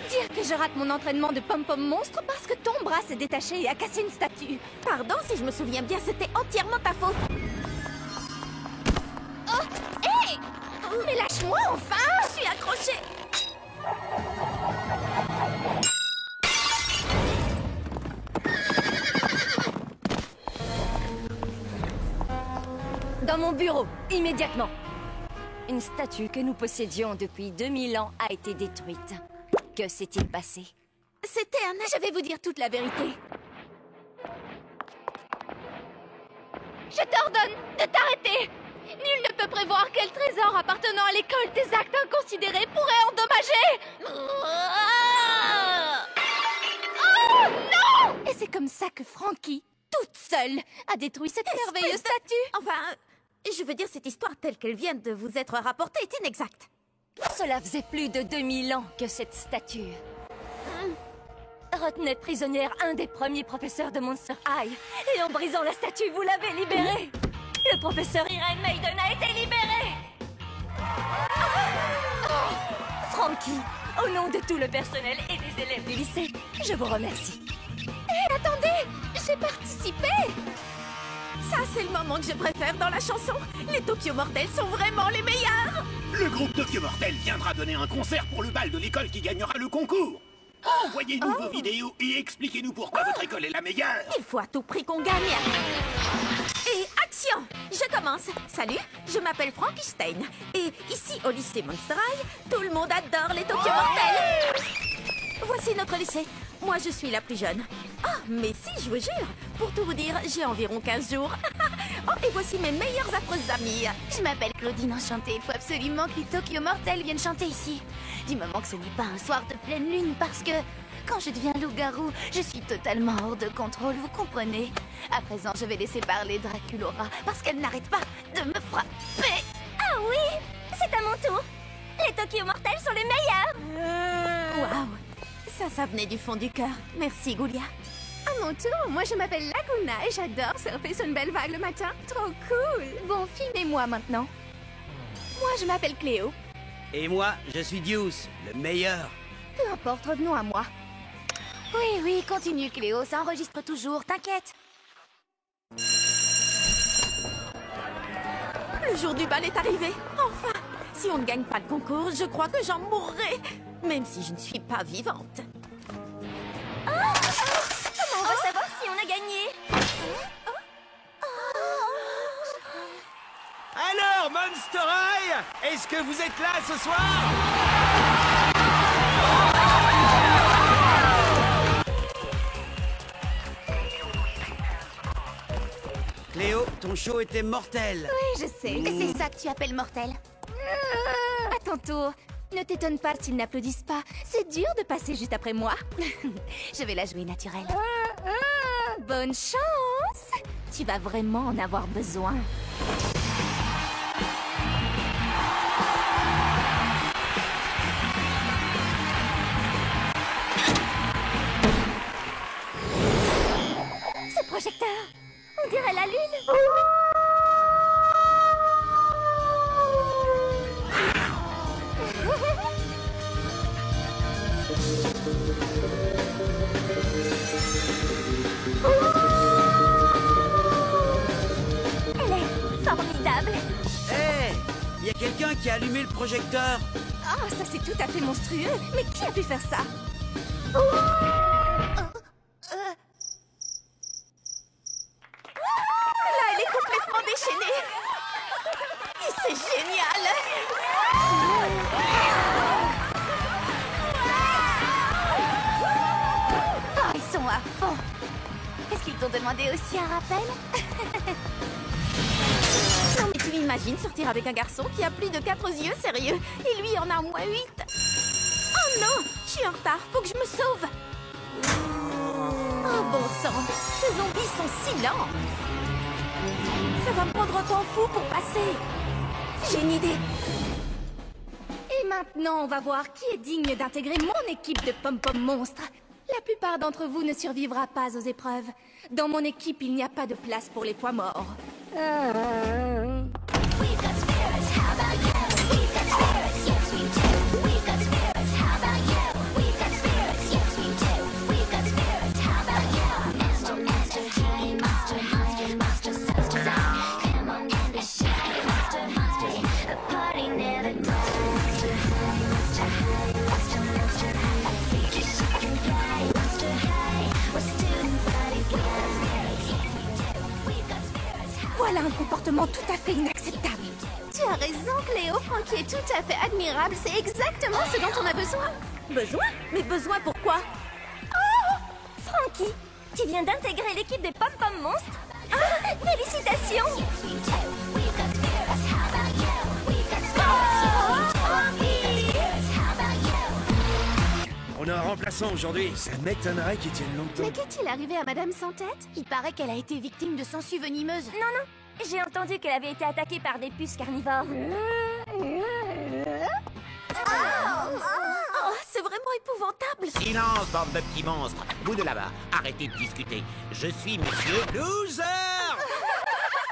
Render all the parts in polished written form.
Dire que je rate mon entraînement de pom-pom monstre parce que ton bras s'est détaché et a cassé une statue. Pardon, si je me souviens bien, c'était entièrement ta faute. Oh, hé! Mais lâche-moi enfin! Je suis accrochée. Dans mon bureau, immédiatement. Une statue que nous possédions depuis 2000 ans a été détruite. Que s'est-il passé? C'était un... Je vais vous dire toute la vérité. Je t'ordonne de t'arrêter! Nul ne peut prévoir quel trésor appartenant à l'école des actes inconsidérés pourrait endommager! Oh non! Et c'est comme ça que Frankie, toute seule, a détruit cette merveilleuse statue. Enfin, je veux dire, cette histoire telle qu'elle vient de vous être rapportée est inexacte. Cela faisait plus de 2000 ans que cette statue retenait prisonnière un des premiers professeurs de Monster High. Et en brisant la statue, vous l'avez libérée. Le professeur Irene Maiden a été libéré. Frankie, au nom de tout le personnel et des élèves du lycée, je vous remercie. Hé, attendez, j'ai participé. Ça, c'est le moment que je préfère dans la chanson. Les Tokyo Mortels sont vraiment les meilleurs. Le groupe Tokyo Mortel viendra donner un concert pour le bal de l'école qui gagnera le concours. Envoyez-nous vos vidéos et expliquez-nous pourquoi votre école est la meilleure. Il faut à tout prix qu'on gagne. Et action! Je commence. Salut, je m'appelle Frankenstein. Et ici, au lycée Monster High, tout le monde adore les Tokyo Mortels. Voici notre lycée. Moi, je suis la plus jeune. Ah, mais si, je vous jure. Pour tout vous dire, j'ai environ 15 jours. Oh, et voici mes meilleures affreuses amies. Je m'appelle Claudine Enchantée. Il faut absolument que les Tokyo Mortels viennent chanter ici. Du moment que ce n'est pas un soir de pleine lune, parce que quand je deviens loup-garou, je suis totalement hors de contrôle, vous comprenez? À présent, je vais laisser parler Draculaura, parce qu'elle n'arrête pas de me frapper. Ah oui, c'est à mon tour. Les Tokyo Mortels sont les meilleurs. Waouh! Ça venait du fond du cœur. Merci, Goulia. À mon tour, moi je m'appelle Laguna et j'adore surfer sur une belle vague le matin. Trop cool! Bon, filmez-moi maintenant. Moi, je m'appelle Cléo. Et moi, je suis Deuce, le meilleur. Peu importe, revenons à moi. Oui, continue Cléo, ça enregistre toujours, t'inquiète. Le jour du bal est arrivé. Enfin! Si on ne gagne pas le concours, je crois que j'en mourrai. Même si je ne suis pas vivante. Comment on va savoir si on a gagné? Alors, Monster High, est-ce que vous êtes là ce soir? Cléo, ton show était mortel. Oui, je sais. C'est ça que tu appelles mortel? À ton tour. Ne t'étonne pas s'ils n'applaudissent pas. C'est dur de passer juste après moi. Je vais la jouer naturelle. Bonne chance. Tu vas vraiment en avoir besoin. Ce projecteur, on dirait la lune. Elle est formidable. Hé, il y a quelqu'un qui a allumé le projecteur. Ah, ça c'est tout à fait monstrueux. Mais qui a pu faire ça? Là, elle est complètement déchaînée. C'est génial. Oh, ils sont à fond. Est-ce qu'ils t'ont demandé aussi un rappel? Non, mais tu imagines sortir avec un garçon qui a plus de 4 yeux, sérieux, et lui en a au moins 8. Oh non, je suis en retard, faut que je me sauve. Oh bon sang, ces zombies sont si lents. Ça va me prendre un temps fou pour passer. J'ai une idée. Et maintenant, on va voir qui est digne d'intégrer mon équipe de pom-pom monstres. La plupart d'entre vous ne survivra pas aux épreuves. Dans mon équipe, il n'y a pas de place pour les poids morts. We've got spirits, how about you? We've got spirits, yes we do. We've got spirits, how about you? We've got vraiment tout à fait inacceptable. Tu as raison, Cléo. Frankie est tout à fait admirable. C'est exactement ce dont on a besoin. Besoin? Mais besoin pourquoi? Frankie, tu viens d'intégrer l'équipe des Pom-Pom Monstres. Ah, félicitations! On a un remplaçant aujourd'hui. Ça m'étonnerait qu'il tienne longtemps. Mais qu'est-il arrivé à Madame Sans Tête? Il paraît qu'elle a été victime de sangsues venimeuses. Non, j'ai entendu qu'elle avait été attaquée par des puces carnivores. Oh, c'est vraiment épouvantable! Silence, bande de petits monstres. Vous de là-bas, arrêtez de discuter. Je suis monsieur Loser!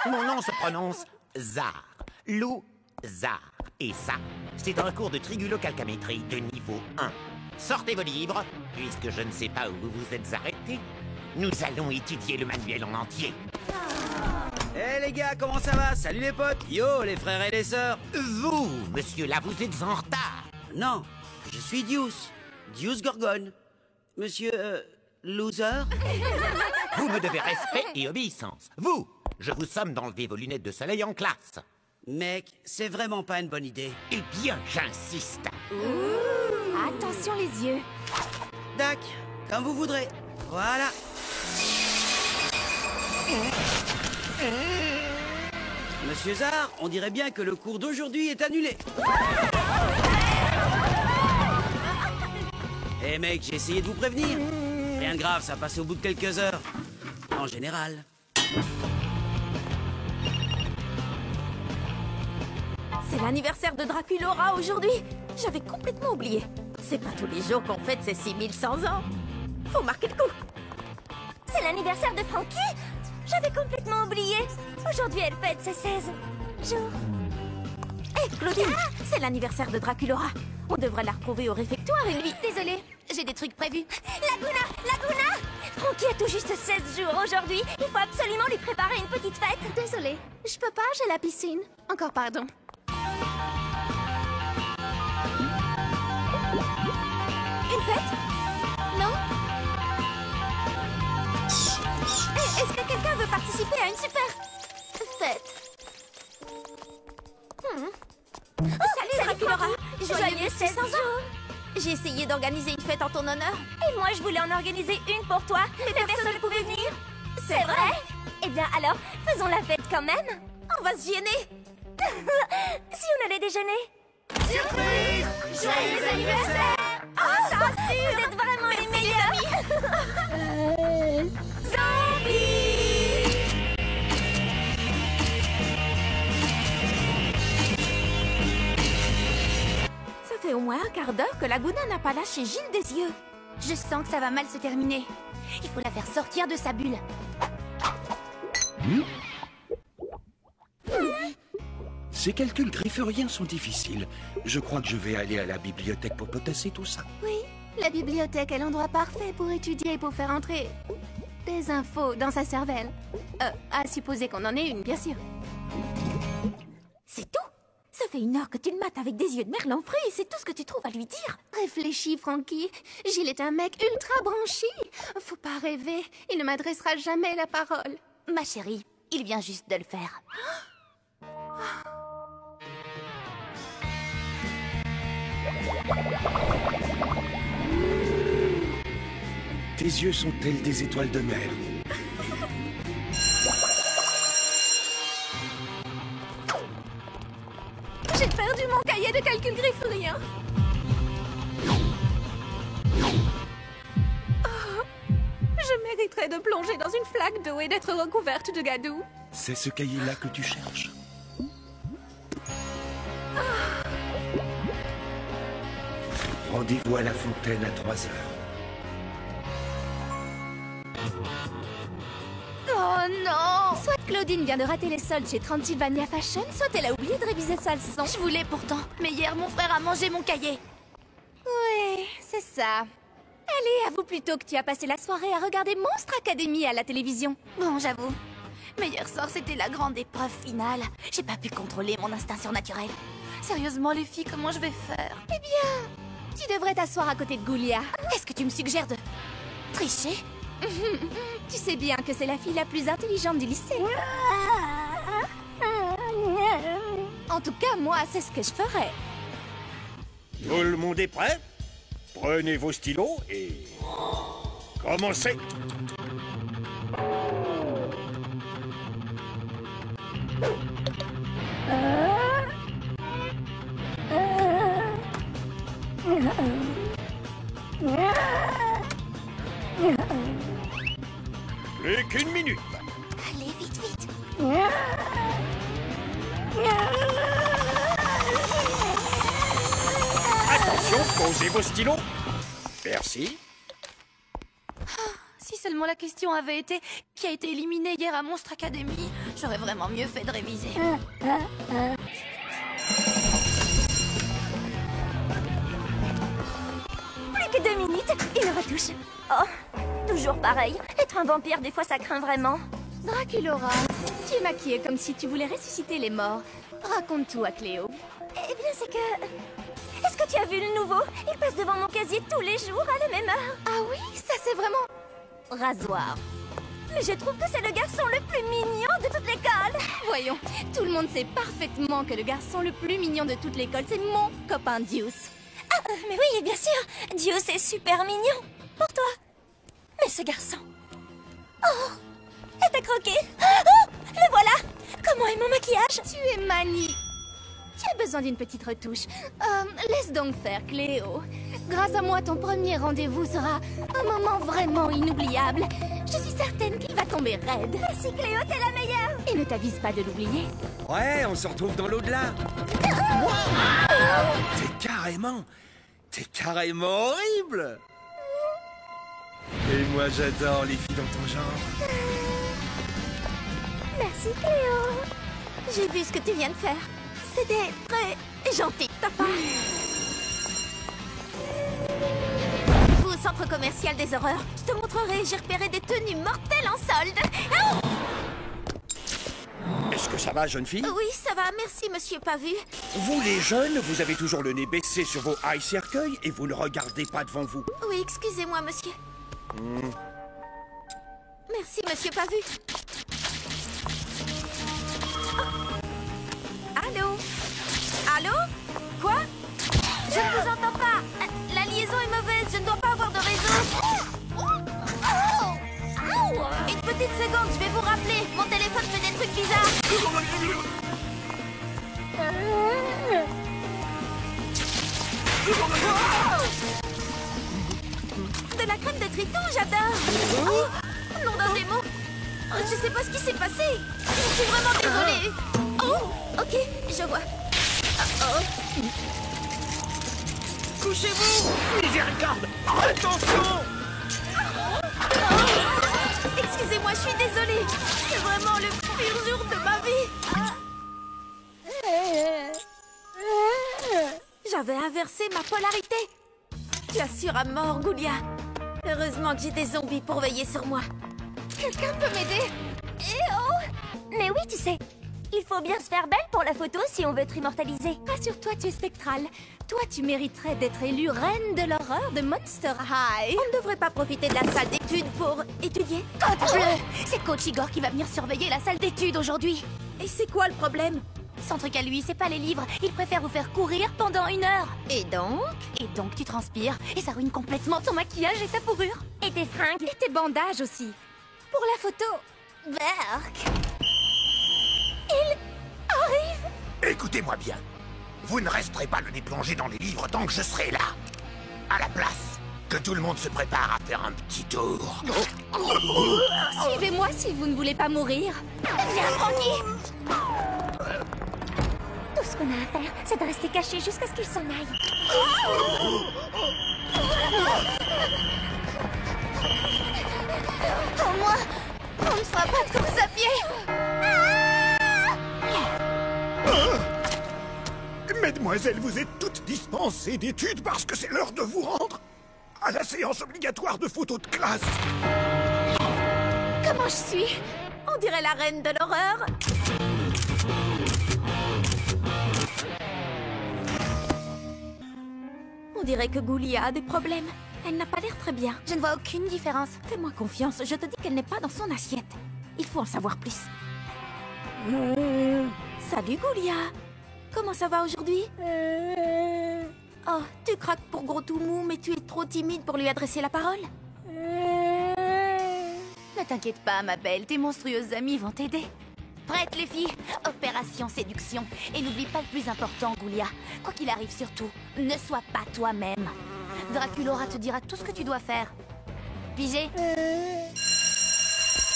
Mon nom se prononce Zar. Lou-Zar. Et ça, c'est un cours de trigulocalcamétrie de niveau 1. Sortez vos livres, puisque je ne sais pas où vous vous êtes arrêtés. Nous allons étudier le manuel en entier. Eh les gars, comment ça va? Salut les potes! Yo, les frères et les sœurs! Vous, monsieur, là, vous êtes en retard. Non, je suis Deuce. Deuce Gorgone. Monsieur... Loser? Vous me devez respect et obéissance. Vous, je vous somme d'enlever vos lunettes de soleil en classe. Mec, c'est vraiment pas une bonne idée. Eh bien, j'insiste. Attention les yeux. Dac, comme vous voudrez. Voilà. Monsieur Zar, on dirait bien que le cours d'aujourd'hui est annulé. Eh mec, j'ai essayé de vous prévenir. Rien de grave, ça passe au bout de quelques heures. En général. C'est l'anniversaire de Draculaura aujourd'hui. J'avais complètement oublié. C'est pas tous les jours qu'on fête ses 6100 ans. Faut marquer le coup. C'est l'anniversaire de Frankie? J'avais complètement oublié. Aujourd'hui, elle fête ses 16 jours. Hé, Claudine, c'est l'anniversaire de Draculaura. On devrait la retrouver au réfectoire et lui... Désolée, j'ai des trucs prévus. Laguna! Frankie a tout juste 16 jours aujourd'hui. Il faut absolument lui préparer une petite fête. Désolée, je peux pas, j'ai la piscine. Encore pardon. Une fête? Non? Est-ce que quelqu'un veut participer à une super fête? Salut Draculaura! Joyeux 16 ans! J'ai essayé d'organiser une fête en ton honneur. Et moi, je voulais en organiser une pour toi, mais personne ne pouvait venir. C'est vrai? Eh bien, alors, faisons la fête quand même. On va se gêner. Si on allait déjeuner. Surprise! Joyeux anniversaire! Oh, ça sûr! Vous êtes vraiment les meilleurs! Zombie! Ça fait au moins un quart d'heure que Laguna n'a pas lâché Gilles des yeux. Je sens que ça va mal se terminer. Il faut la faire sortir de sa bulle. Ces calculs grifferiens sont difficiles. Je crois que je vais aller à la bibliothèque pour potasser tout ça. Oui, la bibliothèque est l'endroit parfait pour étudier et pour faire entrer des infos dans sa cervelle. À supposer qu'on en ait une, bien sûr. C'est tout? Ça fait 1 heure que tu le mates avec des yeux de merlan frit et c'est tout ce que tu trouves à lui dire? Réfléchis, Frankie. Gilles est un mec ultra branchi. Faut pas rêver. Il ne m'adressera jamais la parole. Ma chérie, il vient juste de le faire. Tes yeux sont tels des étoiles de mer. J'ai perdu mon cahier de calcul griffurien. Oh, je mériterais de plonger dans une flaque d'eau et d'être recouverte de gadou. C'est ce cahier-là que tu cherches. Rendez-vous à la fontaine à 3 heures. Oh non! Soit Claudine vient de rater les soldes chez Transylvania Fashion, soit elle a oublié de réviser sa leçon. Je voulais pourtant, mais hier mon frère a mangé mon cahier. Oui, c'est ça. Allez, avoue plutôt que tu as passé la soirée à regarder Monstre Academy à la télévision. Bon, j'avoue. Mais hier soir, c'était la grande épreuve finale. J'ai pas pu contrôler mon instinct surnaturel. Sérieusement, les filles, comment je vais faire? Eh bien, tu devrais t'asseoir à côté de Goulia. Est-ce que tu me suggères de tricher? Tu sais bien que c'est la fille la plus intelligente du lycée. En tout cas, moi, c'est ce que je ferais. Tout le monde est prêt? Prenez vos stylos et... commencez! Plus qu'une minute. Allez, vite, vite. Attention, posez vos stylos. Merci. Si seulement la question avait été qui a été éliminé hier à Monstre Academy, j'aurais vraiment mieux fait de réviser. Plus que 2 minutes, une retouche. Oh, toujours pareil. Être un vampire, des fois, ça craint vraiment. Draculaura, tu es maquillée comme si tu voulais ressusciter les morts. Raconte tout à Cléo. Eh bien, c'est que... Est-ce que tu as vu le nouveau? Il passe devant mon casier tous les jours à la même heure. Ah oui, ça c'est vraiment... Rasoir. Mais je trouve que c'est le garçon le plus mignon de toute l'école. Voyons, tout le monde sait parfaitement que le garçon le plus mignon de toute l'école, c'est mon copain Deuce. Ah, mais oui, bien sûr. Deuce est super mignon. Pour toi. Mais ce garçon... Oh, et t'as croqué. Oh, le voilà. Comment est mon maquillage? Tu es magnifique. Tu as besoin d'une petite retouche. Laisse donc faire, Cléo. Grâce à moi, ton premier rendez-vous sera un moment vraiment inoubliable. Je suis certaine qu'il va tomber raide. Merci Cléo, t'es la meilleure. Et ne t'avise pas de l'oublier. Ouais, on se retrouve dans l'au-delà. T'es carrément horrible. Et moi, j'adore les filles dans ton genre. Merci Cléo. J'ai vu ce que tu viens de faire. C'était très gentil de ta part. Au centre commercial des horreurs, je te montrerai, j'ai repéré des tenues mortelles en solde. Oh, Est-ce que ça va, jeune fille? Oui, ça va, merci, monsieur Pavu. Vous, les jeunes, vous avez toujours le nez baissé sur vos high cercueils et vous ne regardez pas devant vous. Oui, excusez-moi, monsieur. Merci, monsieur Pavu. Allô? Allô? Quoi? Je ne vous entends pas. La liaison est mauvaise, je ne dois pas avoir de réseau. Une petite seconde, je vais vous rappeler. Mon téléphone fait des trucs bizarres. De la crème de triton, j'adore. Oh, nom d'un démon. Oh, je sais pas ce qui s'est passé. Je suis vraiment désolée. Oh, ok, je vois. Oh. Couchez-vous! Miséricorde! Attention! Excusez-moi, je suis désolée. C'est vraiment le pire jour de ma vie. J'avais inversé ma polarité. Tu assures à mort, Goulia. Heureusement que j'ai des zombies pour veiller sur moi. Quelqu'un peut m'aider? Mais oui, tu sais, il faut bien se faire belle pour la photo si on veut être immortalisé. Rassure-toi, tu es spectrale. Toi, tu mériterais d'être élue reine de l'horreur de Monster High. On ne devrait pas profiter de la salle d'études pour étudier? Coach bleu! C'est Coach Igor qui va venir surveiller la salle d'études aujourd'hui. Et c'est quoi le problème? Son truc à lui, c'est pas les livres. Il préfère vous faire courir pendant 1 heure. Et donc? Et donc, tu transpires et ça ruine complètement ton maquillage et ta fourrure. Et tes fringues. Et tes bandages aussi. Pour la photo. Berk. Écoutez-moi bien. Vous ne resterez pas le nez plongé dans les livres tant que je serai là. À la place, que tout le monde se prépare à faire un petit tour. Suivez-moi si vous ne voulez pas mourir. Viens, Frankie. Tout ce qu'on a à faire, c'est de rester caché jusqu'à ce qu'il s'en aille. Au moins, on ne fera pas de course à pied. Mesdemoiselles, vous êtes toutes dispensées d'études parce que c'est l'heure de vous rendre à la séance obligatoire de photos de classe. Comment je suis? On dirait la reine de l'horreur. On dirait que Goulia a des problèmes. Elle n'a pas l'air très bien. Je ne vois aucune différence. Fais-moi confiance, je te dis qu'elle n'est pas dans son assiette. Il faut en savoir plus. Salut, Goulia. comment ça va aujourd'hui? Oh, tu craques pour Gros tout mou, mais tu es trop timide pour lui adresser la parole. Ne t'inquiète pas, ma belle, tes monstrueuses amies vont t'aider. Prête, les filles? Opération séduction. Et n'oublie pas le plus important, Goulia. Quoi qu'il arrive surtout, ne sois pas toi-même. Draculaura te dira tout ce que tu dois faire. Pigé?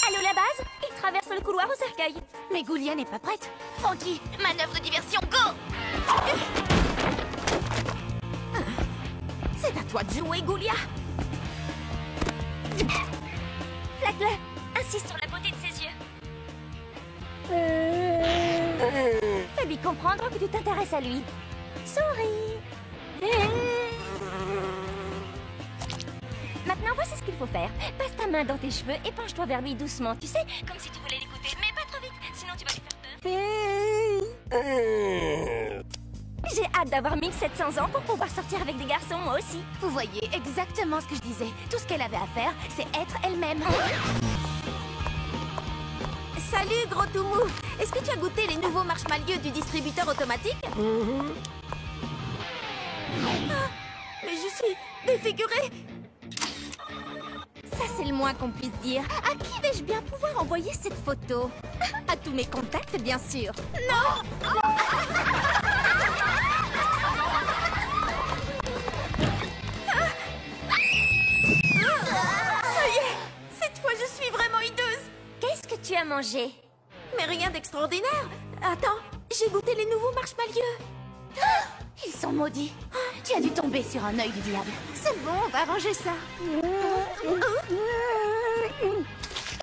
Allô, la base? Il traverse le couloir au cercueil. Mais Goulia n'est pas prête. Frankie, manœuvre de diversion, go! C'est à toi de jouer, Goulia. Flaque-le. Insiste sur la beauté de ses yeux. Fais-lui comprendre que tu t'intéresses à lui. Souris. Maintenant, voici ce qu'il faut faire. Passe ta main dans tes cheveux et penche-toi vers lui doucement, tu sais, comme si tu voulais l'écouter. Mais pas trop vite, sinon tu vas lui faire peur. J'ai hâte d'avoir 1700 ans pour pouvoir sortir avec des garçons, moi aussi. Vous voyez exactement ce que je disais. Tout ce qu'elle avait à faire, c'est être elle-même. Salut, Gros tout mou. Est-ce que tu as goûté les nouveaux marshmallows du distributeur automatique? Ah, mais je suis défigurée. Ça, c'est le moins qu'on puisse dire. À qui vais-je bien pouvoir envoyer cette photo? À tous mes contacts, bien sûr. Non! Ça y est! Cette fois, je suis vraiment hideuse! Qu'est-ce que tu as mangé? Mais rien d'extraordinaire. Attends, j'ai goûté les nouveaux marshmallows. Ils sont maudits. Tu as dû tomber sur un œil du diable. C'est bon, on va arranger ça.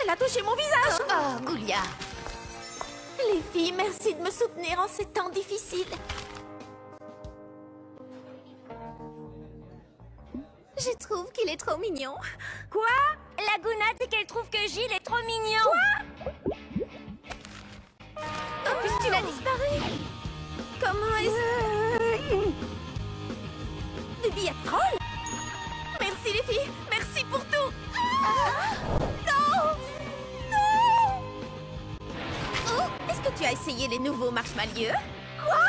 Elle a touché mon visage. Oh, Goulia. Les filles, merci de me soutenir en ces temps difficiles. Je trouve qu'il est trop mignon. Quoi? Laguna dit qu'elle trouve que Gilles est trop mignon. Quoi? Puisqu'il a disparu. Comment est-ce... Des billets de troll? Merci les filles, merci pour tout. Non! Non! Oh, est-ce que tu as essayé les nouveaux marshmallows? Quoi?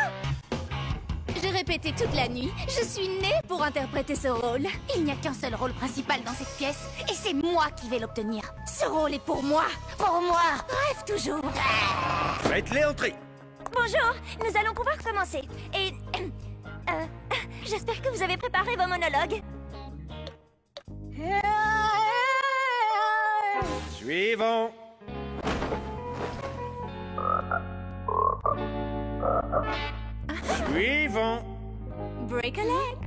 J'ai répété toute la nuit. Je suis née pour interpréter ce rôle. Il n'y a qu'un seul rôle principal dans cette pièce, et c'est moi qui vais l'obtenir. Ce rôle est pour moi. Pour moi. Rêve toujours. Faites-les entrer. Bonjour, nous allons pouvoir commencer. Et... j'espère que vous avez préparé vos monologues. Suivant. Suivant. Break a leg.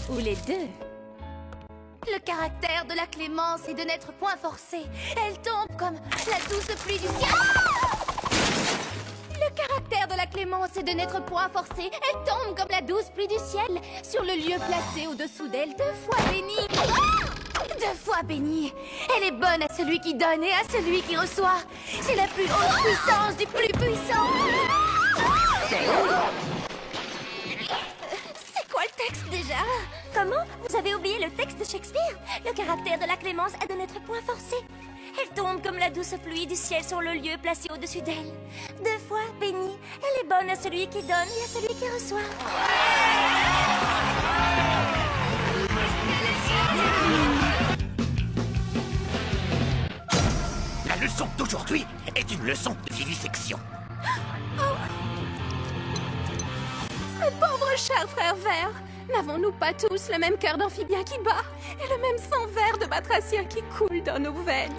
Ou les deux. Le caractère de la Clémence est de n'être point forcée. Elle tombe comme la douce pluie du ciel. Le caractère de la Clémence est de n'être point forcée. Elle tombe comme la douce pluie du ciel sur le lieu placé au-dessous d'elle, 2 fois bénie. 2 fois bénie. Elle est bonne à celui qui donne et à celui qui reçoit. C'est la plus haute puissance du plus puissant. C'est quoi le texte déjà? Comment? Vous avez oublié le texte de Shakespeare? Le caractère de la Clémence est de n'être point forcé. Elle tombe comme la douce pluie du ciel sur le lieu placé au-dessus d'elle. 2 fois bénie. Elle est bonne à celui qui donne et à celui qui reçoit. La leçon d'aujourd'hui est une leçon de vivisection. Mes pauvres chers frères verts, n'avons-nous pas tous le même cœur d'amphibien qui bat et le même sang vert de batracien qui coule dans nos veines?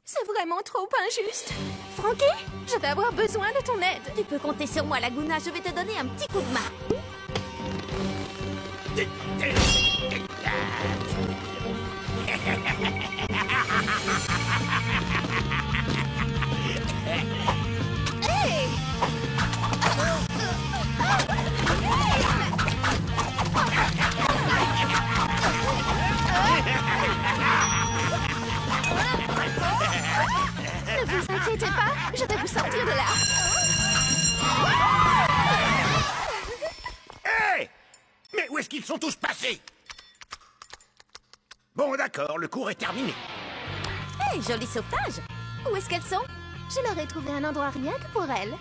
C'est vraiment trop injuste. Frankie, je vais avoir besoin de ton aide. Tu peux compter sur moi, Laguna. Je vais te donner un petit coup de main. Hey! Ne vous inquiétez pas, je vais vous sortir de là. Hé! Mais où est-ce qu'ils sont tous passés? Bon, d'accord, le cours est terminé. Hey, joli sauvetage! Où est-ce qu'elles sont? Je leur ai trouvé un endroit rien que pour elles.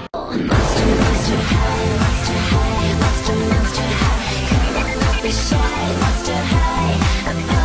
Monster high, monster high, monster high.